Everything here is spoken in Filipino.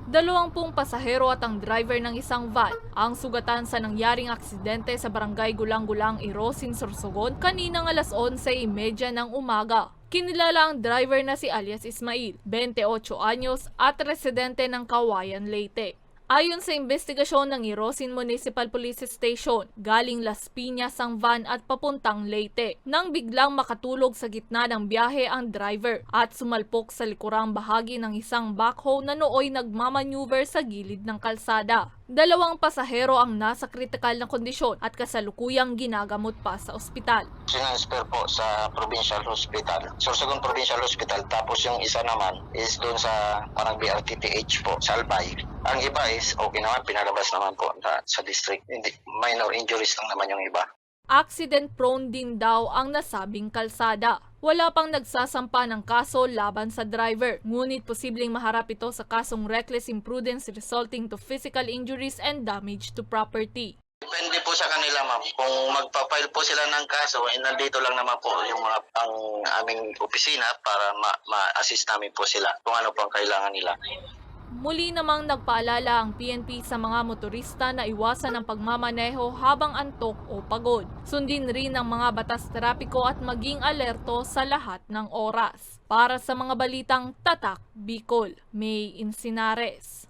20 pasahero at ang driver ng isang van ang sugatan sa nangyaring aksidente sa barangay Gulang-Gulang, Irosin, Sorsogon kaninang alas 11:30 ng umaga. Kinilala ang driver na si alias Ismail, 28 anyos at residente ng Kawayan, Leyte. Ayon sa investigasyon ng Irosin Municipal Police Station, galing Las Piñas ang van at papuntang Leyte nang biglang makatulog sa gitna ng biyahe ang driver at sumalpok sa likurang bahagi ng isang backhoe na nooy nagmamaneuver sa gilid ng kalsada. 2 pasahero ang nasa kritikal na kondisyon at kasalukuyang ginagamot pa sa ospital. Sinasper po sa Provincial Hospital, Sorsogon Provincial Hospital, tapos yung isa naman is doon sa parang BRTTH po, sa Albay. Ang iba is okay naman, pinalabas naman po sa district. Hindi, minor injuries lang naman yung iba. Accident-prone din daw ang nasabing kalsada. Wala pang nagsasampa ng kaso laban sa driver, ngunit posibleng maharap ito sa kasong reckless imprudence resulting to physical injuries and damage to property. Depende po sa kanila, ma'am. Kung magpa-file po sila ng kaso, nandito lang naman po yung mga ang aming opisina para ma-assist namin po sila kung ano po ang kailangan nila. Muli namang nagpaalala ang PNP sa mga motorista na iwasan ang pagmamaneho habang antok o pagod. Sundin rin ang mga batas trapiko at maging alerto sa lahat ng oras. Para sa mga balitang Tatak Bicol, May Insinares.